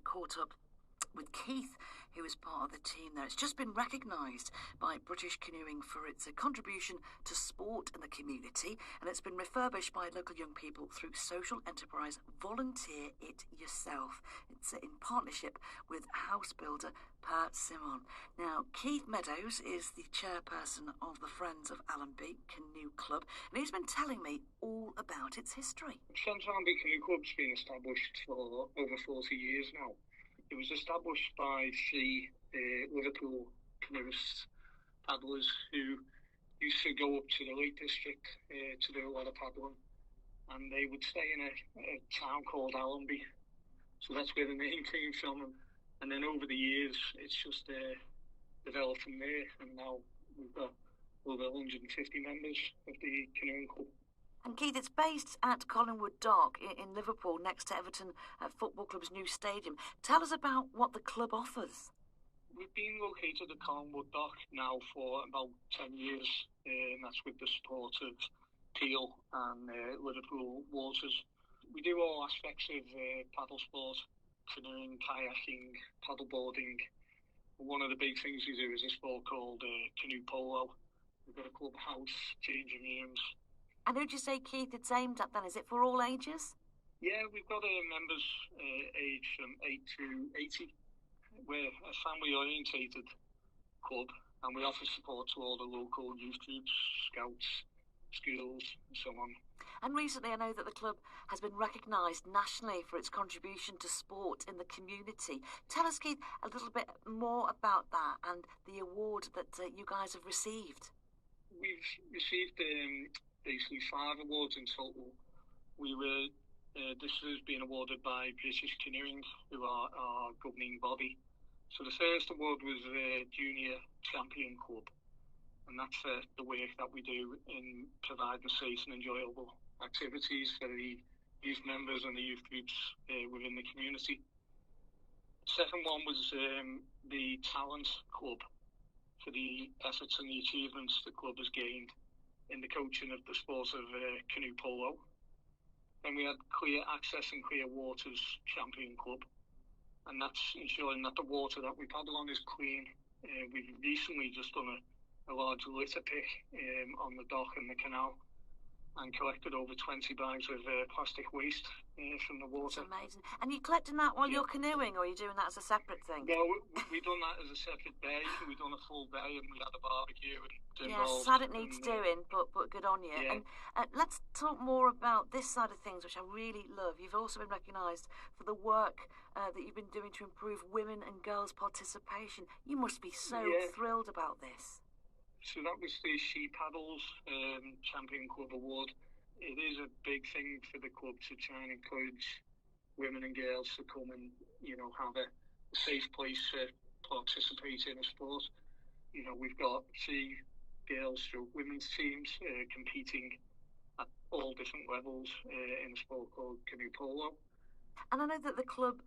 caught up with Keith, who is part of the team there. It's just been recognised by British Canoeing for its contribution to sport and the community, and it's been refurbished by local young people through social enterprise Volunteer It Yourself. It's in partnership with house builder Persimmon. Now, Keith Meadows is the chairperson of the Friends of Allonby Canoe Club, and he's been telling me all about its history. Friends of Allonby Canoe Club's been established for over 40 years now. It was established by three Liverpool canoeists, paddlers, who used to go up to the Lake District to do a lot of paddling, and they would stay in a town called Allonby. So that's where the name came from, and then over the years it's just developed from there, and now we've got over 150 members of the canoeing club. And Keith, it's based at Collingwood Dock in Liverpool, next to Everton Football Club's new stadium. Tell us about what the club offers. We've been located at Collingwood Dock now for about 10 years, and that's with the support of Peel and Liverpool Waters. We do all aspects of paddle sport, canoeing, kayaking, paddleboarding. One of the big things we do is a sport called canoe polo. We've got a clubhouse, changing rooms. And who'd you say, Keith, it's aimed at then? Is it for all ages? Yeah, we've got members aged from 8 to 80. We're a family-orientated club, and we offer support to all the local youth groups, scouts, schools, and so on. And recently I know that the club has been recognised nationally for its contribution to sport in the community. Tell us, Keith, a little bit more about that and the award that you guys have received. We've received basically 5 awards in total. This has been awarded by British Canoeing, who are our governing body. So the first award was Junior Champion Club, and that's the work that we do in providing safe and enjoyable activities for the youth members and the youth groups within the community. The second one was the Talent Club, for the efforts and the achievements the club has gained in the coaching of the sport of canoe polo. Then we had Clear Access and Clear Waters Champion Club, and that's ensuring that the water that we paddle on is clean. We've recently just done a large litter pick on the dock in the canal, and collected over 20 bags of plastic waste from the water. That's amazing. And you're collecting that while you're canoeing, or are you doing that as a separate thing? No, we've done that as a separate day. We've done a full day, and we had a barbecue. And yeah, sad it needs doing, but good on you. Yeah. And let's talk more about this side of things, which I really love. You've also been recognised for the work that you've been doing to improve women and girls' participation. You must be so thrilled about this. So that was the She Paddles Champion Club Award. It is a big thing for the club to try and encourage women and girls to come and, have a safe place to participate in a sport. We've got 3 girls through women's teams competing at all different levels in a sport called canoe polo. And I know that the club,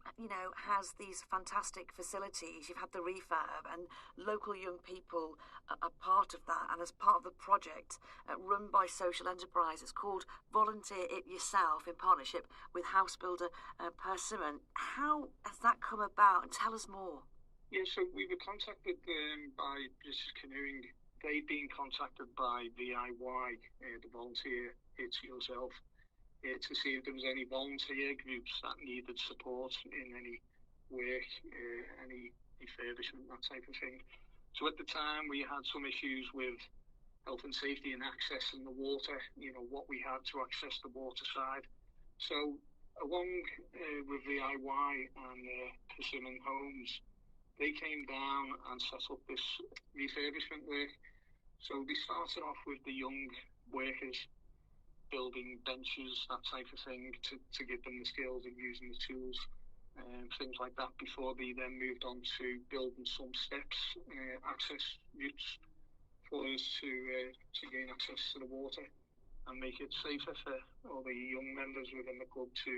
has these fantastic facilities. You've had the refurb, and local young people are part of that. And as part of the project run by Social Enterprise, it's called Volunteer It Yourself in partnership with house builder Persimmon. How has that come about? And tell us more. Yeah, so we were contacted by British Canoeing. They'd been contacted by VIY, the Volunteer It Yourself, to see if there was any volunteer groups that needed support in any work, any refurbishment, that type of thing. So at the time we had some issues with health and safety and accessing the water, what we had to access the water side. So along with VIY and Persimmon Homes, they came down and set up this refurbishment work. So they started off with the young workers, building benches, that type of thing, to give them the skills of using the tools and things like that, before they then moved on to building some steps, access routes for us to gain access to the water and make it safer for all the young members within the club to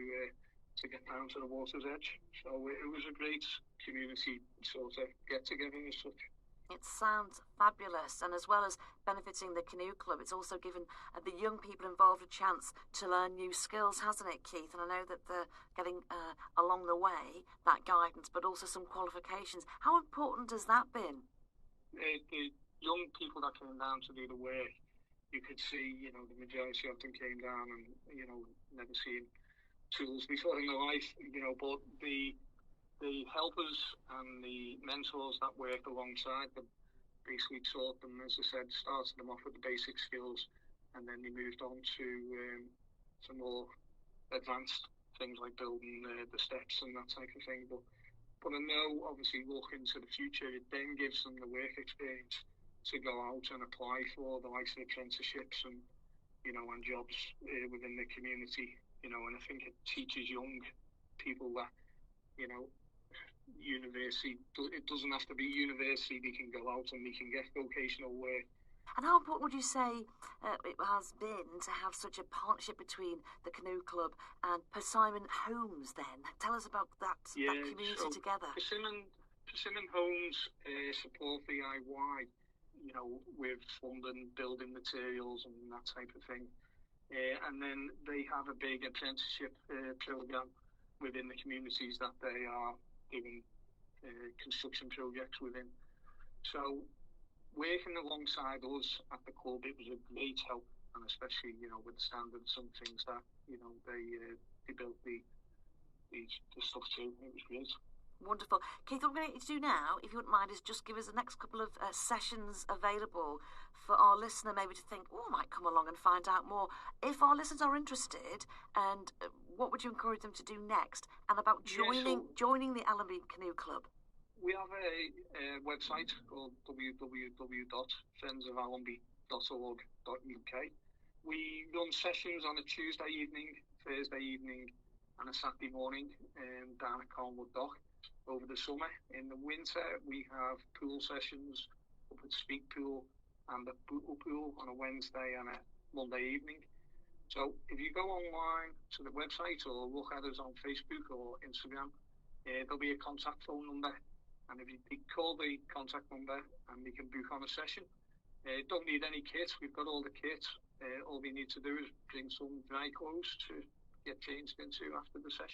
get down to the water's edge. So it was a great community sort of get together as such. It sounds fabulous, and as well as benefiting the canoe club, it's also given the young people involved a chance to learn new skills, hasn't it, Keith? And I know that they're getting along the way that guidance, but also some qualifications. How important has that been? The young people that came down to do the work, you could see, the majority of them came down and, never seen tools before in their life, but the helpers and the mentors that worked alongside them basically taught them, as I said, started them off with the basic skills, and then they moved on to more advanced things like building the steps and that type of thing. But I know, obviously, looking to the future, it then gives them the work experience to go out and apply for the likes of apprenticeships and jobs within the community. And I think it teaches young people that university, it doesn't have to be university, they can go out and they can get vocational work. And how important would you say it has been to have such a partnership between the Canoe Club and Persimmon Homes then? Tell us about that community together. Persimmon Homes support VIY, with funding, building materials and that type of thing. And then they have a big apprenticeship programme within the communities that they are doing construction projects within. So working alongside us at the club, it was a great help, and especially with the standards and things that they built the stuff to. It was great. Wonderful. Keith, what I'm going to do now, if you wouldn't mind, is just give us the next couple of sessions available for our listener maybe to think, I might come along and find out more. If our listeners are interested, and what would you encourage them to do next? And about joining the Allonby Canoe Club? We have a website called www.friendsofallonby.org.uk. We run sessions on a Tuesday evening, Thursday evening, and a Saturday morning down at Colnwood Dock over the summer. In the winter, we have pool sessions up at Speak Pool and at Bootle Pool on a Wednesday and a Monday evening. So if you go online to the website or look at us on Facebook or Instagram, there'll be a contact phone number. And if you call the contact number and we can book on a session. Don't need any kit. We've got all the kit. All we need to do is bring some dry clothes to get changed into after the session.